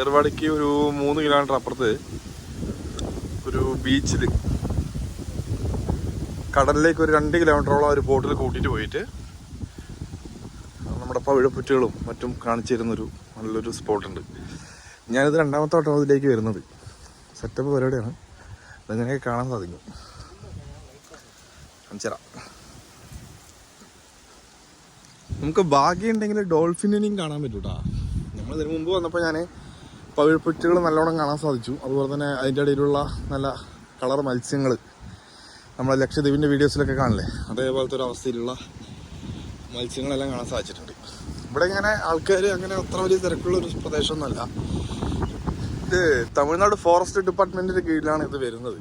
ഏർവാടിക്ക് ഒരു 3 കിലോമീറ്റർ അപ്പുറത്ത് ഒരു ബീച്ചിൽ കടലിലേക്ക് ഒരു 2 കിലോമീറ്ററോളം ഒരു ബോട്ടിൽ കൂട്ടിയിട്ട് പോയിട്ട് നമ്മുടെ പവിഴപ്പുറ്റുകളും മറ്റും കാണിച്ചിരുന്നൊരു നല്ലൊരു സ്പോട്ടുണ്ട്. ഞാനിത് 2ാമത്തെ വട്ടം അതിലേക്ക് വരുന്നത്. സെറ്റപ്പ് പരിപാടിയാണ്. അതങ്ങനെയൊക്കെ കാണാൻ സാധിക്കും. കാണിച്ചുതരാം. നമുക്ക് ഭാഗ്യമുണ്ടെങ്കിൽ ഡോൾഫിനെയും കാണാൻ പറ്റൂട്ടാ. നമ്മളിതിന് മുമ്പ് വന്നപ്പോൾ ഞാൻ പവിഴപ്പുറ്റുകൾ നല്ലോണം കാണാൻ സാധിച്ചു. അതുപോലെ തന്നെ അതിൻ്റെ ഇടയിലുള്ള നല്ല കളർ മത്സ്യങ്ങൾ നമ്മളെ ലക്ഷദ്വീപിൻ്റെ വീഡിയോസിലൊക്കെ കാണില്ലേ, അതേപോലത്തെ ഒരു അവസ്ഥയിലുള്ള മത്സ്യങ്ങളെല്ലാം കാണാൻ സാധിച്ചിട്ടുണ്ട്. ഇവിടെ ഇങ്ങനെ ആൾക്കാർ അങ്ങനെ അത്ര വലിയ തിരക്കുള്ളൊരു പ്രദേശമൊന്നുമല്ല. ഇത് തമിഴ്നാട് ഫോറസ്റ്റ് ഡിപ്പാർട്ട്മെൻറ്റിൻ്റെ കീഴിലാണ് ഇത് വരുന്നത്.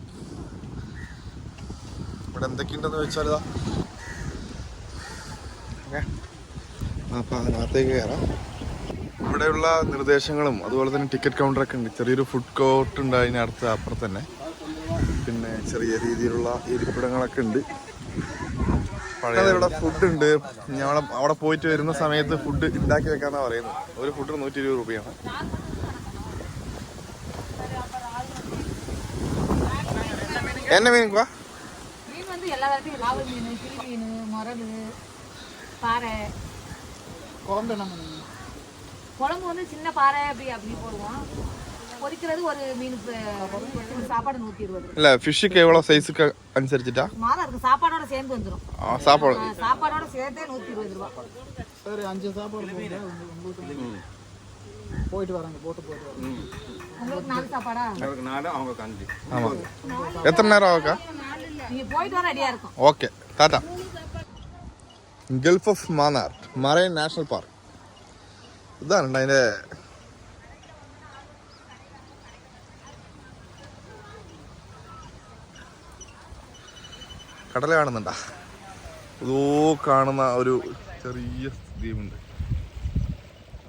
ഇവിടെ എന്തൊക്കെയുണ്ടെന്ന് വെച്ചാൽ അപ്പം അതിനകത്തേക്ക് കയറാം. ഇവിടെയുള്ള നിർദ്ദേശങ്ങളും അതുപോലെ തന്നെ ടിക്കറ്റ് കൗണ്ടറൊക്കെ ഉണ്ട്. ചെറിയൊരു ഫുഡ് കോർട്ട് ഉണ്ട് അതിനടുത്ത് അപ്പുറത്ത് തന്നെ. പിന്നെ ചെറിയ രീതിയിലുള്ള ഇരിപ്പിടങ്ങളൊക്കെ ഉണ്ട്. ഇവിടെ ഫുഡ് ഉണ്ട്. ഞങ്ങൾ അവിടെ പോയിട്ട് വരുന്ന സമയത്ത് ഫുഡ് ഉണ്ടാക്കി വെക്കാന്നാണ് പറയുന്നത്. ഒരു ഫുഡിന് 120 രൂപയാണ്. என்ன மீனுக்குவா? மீன் வந்து எல்லா வெரைட்டியும் ராவல் மீன், கிளி மீன், மொரடு, பாறை. குழம்பு வந்து சின்ன பாறை அப்படி போடுவோம். பொரிக்கிறது ஒரு மீனுக்கு சாப்பாடு 120. இல்ல ஃபிஷ்க்கு எவ்வளவு சைஸ்க்கு அனுசரிச்சிட்டா? மாதா இருக்கு. சாப்பாடோட சேர்ந்து வந்துரும். சாப்பாடோட சேர்த்தே 120 ரூபாய். சரி 5 சாப்பாடு போடுங்க. உங்களுக்கு போயிட்டு வராங்க, போட்டு போயிட்டு வராங்க. உங்களுக்கு 4 சாப்பாடா? உங்களுக்கு 4, அவங்க 5. ஆமா. எத்தனை நேரம் ஆகும்க்கா? நீங்க போயிட்டு வர ரெடியா இருக்கும். Okay, Tata. Gulf of Mannar marine national park. ഇതാണ് അതിൻ്റെ കടൽ കാണുന്നുണ്ടാ? അതോ കാണുന്ന ഒരു ചെറിയ ദ്വീപുണ്ട്.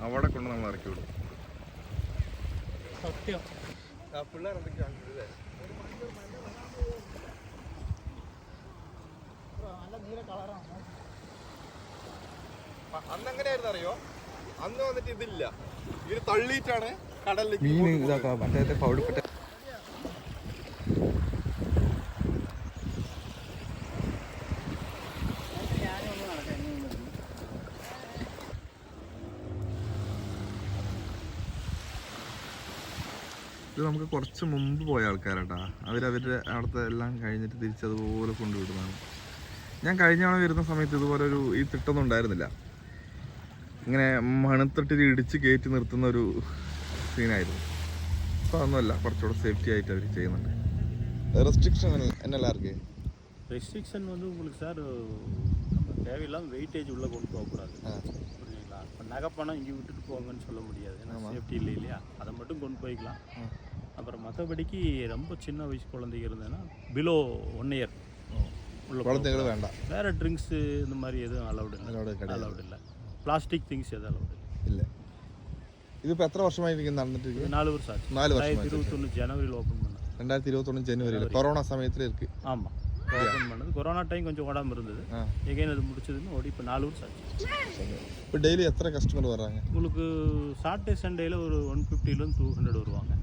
അവിടെ കൊണ്ട് നമ്മൾ ഇറക്കി വിടും. പിള്ളേർ എന്തൊക്കെയാണ് അന്നെങ്ങനെയായിരുന്നു അറിയോ? അന്ന് വന്നിട്ട് ഇതില്ല, ഇത് തള്ളിയിട്ടാണ് കടലിലേക്ക് മീൻ ഇതാക്കാം. മറ്റേ പൗഡപ്പെട്ട ഇത് നമുക്ക് കുറച്ച് മുമ്പ് പോയ ആൾക്കാരാട്ടാ. അവരവരുടെ അവിടുത്തെ എല്ലാം കഴിഞ്ഞിട്ട് തിരിച്ചതുപോലെ കൊണ്ടുവിടുന്നതാണ്. ഞാൻ കഴിഞ്ഞ തവണ വരുന്ന സമയത്ത് ഇതുപോലെ ഒരു ഈ തിട്ടൊന്നും ഉണ്ടായിരുന്നില്ല. ഇങ്ങനെ മണത്തിട്ട് ഇടിച്ച് കയറ്റി നിർത്തുന്ന ഒരു സീനായിരുന്നു. അപ്പോൾ അതൊന്നുമല്ല, കുറച്ചുകൂടെ സേഫ്റ്റി ആയിട്ട് അവർ ചെയ്യുന്നുണ്ട്. ரெஸ்ட்ரிக்ஷன் என்னெல்லாம் இருக்குது? ரெஸ்ட்ரிக்ஷன் வந்து உங்களுக்கு சார் நம்ம தேவையில்லாமல் வெயிட்டேஜ் உள்ளே கொண்டு போகக்கூடாது. புரியுங்களா? இப்போ நகைப்பணம் இங்கே விட்டுட்டு போங்கன்னு சொல்ல முடியாது, ஏன்னா சேஃப்டி இல்லை இல்லையா? அதை மட்டும் கொண்டு போய்க்கலாம். அப்புறம் மற்றபடிக்கு ரொம்ப சின்ன வயசு குழந்தைங்க இருந்ததுன்னா பிலோ 1 இயர் உள்ள குழந்தைகளும் வேண்டாம். வேறு ட்ரிங்க்ஸு இந்த மாதிரி எதுவும் அலௌடு இல்லை. பிளாஸ்டிக் திங்ஸ் எதுவும் அலௌடு இல்லை. ഇതിപ്പോൾ എത്ര വർഷമായി നടന്നിട്ട്? 4 வருஷம் ஆச்சு. 4 வருஷம். 2021 ஜனவரியில் ஓப்பன் பண்ணது. 2021 ஜனவரியில் கொரோனா சமயத்தில் இருக்கு. ஆமாம், ஓப்பன் பண்ணது. கொரோனா டைம் கொஞ்சம் ஓடாமல் இருந்தது. எகைன் அது முடிச்சதுன்னு ஓடி இப்போ 4 வருஷம் ஆச்சு. இப்போ டெய்லி எத்தனை கஸ்டமர் வர்றாங்க உங்களுக்கு? சாட்டர்டே சண்டேயில் ஒரு 150 to 200 வருவாங்க.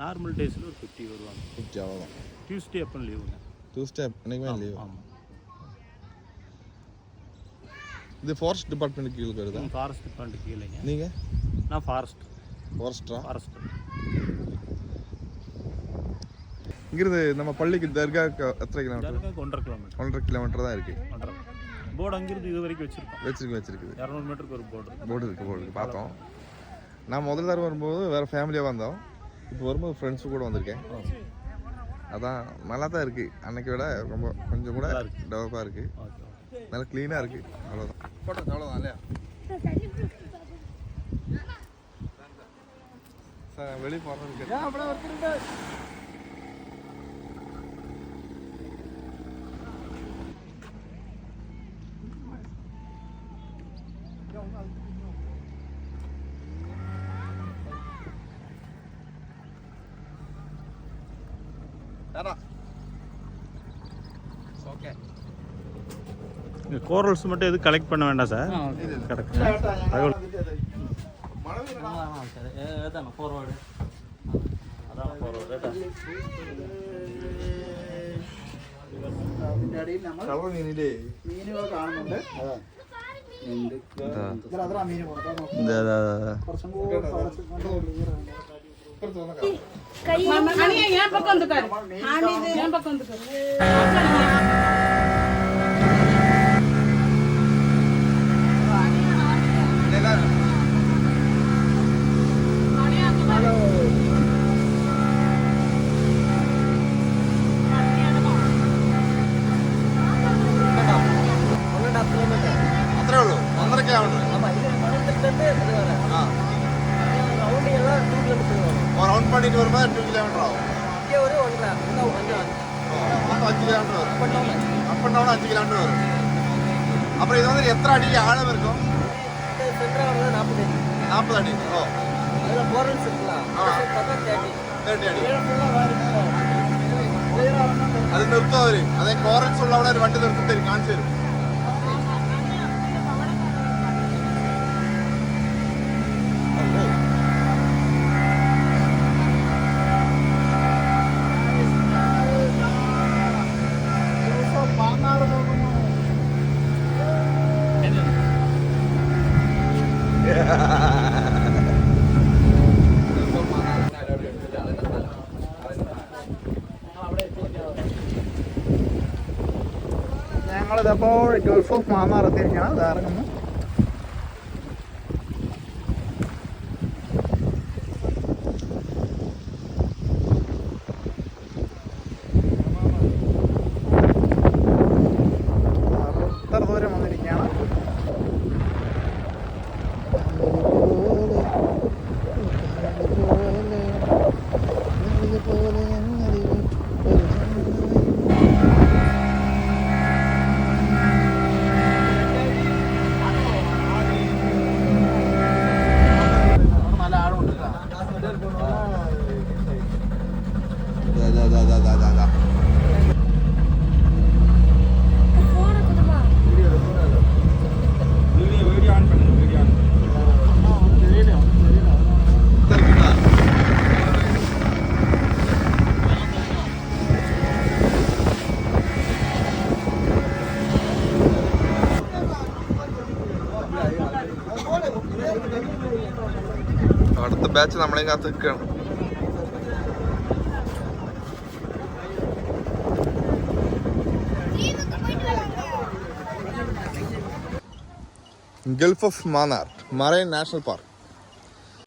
நார்மல் டேஸில் ஒரு 50 வருவாங்க. 50 அவ்வளோதான். டியூஸ்டே அப்போ லீவுங்க. டியூஸ்டே என்னைக்குமே லீவு. ஆமாம். இது ஃபாரஸ்ட் டிபார்ட்மெண்ட் கீழே வருதா? ஃபாரஸ்ட் டிபார்ட்மெண்ட் கீழேங்க. நீங்கள்? நான் ஃபாரஸ்டரா? இங்கிருந்து நம்ம பள்ளிக்கு தர்காக்கு எத்தனை கிலோமீட்டர்? தர்காக்கு 1.5 கிலோமீட்டர். 1.5 கிலோமீட்டர் தான் இருக்குது. போர்டு அங்கிருந்து இது வரைக்கும் வச்சிருக்குது. 200 மீட்டருக்கு ஒரு போர்டு இருக்குது. பார்த்தோம். நான் முதல் தடவை வரும்போது வேறு ஃபேமிலியாக வந்தோம். இப்போ வரும்போது ஃப்ரெண்ட்ஸு கூட வந்திருக்கேன். அதான் நல்லா தான் இருக்குது. அன்னைக்கு விட ரொம்ப கொஞ்சம் கூட டெவலப்பாக இருக்குது. நல்லா க்ளீனாக இருக்குது. அவ்வளோதான். போட்டோம் அவ்வளோதான் இல்லையா? சார் வெளியே போகிறதுக்கு கோரல்ஸ் மட்டும் எதுவும் கலெக்ட் பண்ண வேண்டாம் சார். ഏതാണ് ഫോർവേഡ് അതാണ് ഫോർവേഡ് കേട്ടോ. അതിന്റെ അടിയിൽ നമ്മൾ കളർ മീനില്ലേ മീനുകൾ കാണുന്നുണ്ട്. അത്ര മീൻ കൊടുക്കാം. കുറച്ചും കൂടി ഞാൻ പക്കം ഞാൻ പക്കം അത്രേ ഉള്ളൂ 1.5 കിലോമീറ്റർ റൗണ്ട് പണിയിട്ട് വരുമ്പോൾ 2 കിലോമീറ്റർ ആവും 5 കിലോമീറ്റർ വരും അപ്പ് ആൻഡ് ഡൗൺ 5 കിലോമീറ്റർ വരും അപ്പൊ ഇത് വന്നിട്ട് എത്ര അടി ആഴം വരും 40 അടി ഓ 30 അടി അത് നിർത്തും അവര് അതെ കോറൻസ് ഉള്ള അവിടെ ഒരു വണ്ടി നിർത്തി തരും കാണിച്ചു തരും ഞങ്ങളിതപ്പോൾ ഗൾഫ് ഓഫ് മാന്നാർ എത്തിയിരിക്കുകയാണ്. ഇത് ഇറങ്ങുന്നു. ഇത്ര ദൂരം വന്നിരിക്കുകയാണ്. അടുത്ത ബാച്ച് നമ്മളെ കാത്ത് നിൽക്കുകയാണ്. Gulf of Mannar marine national park.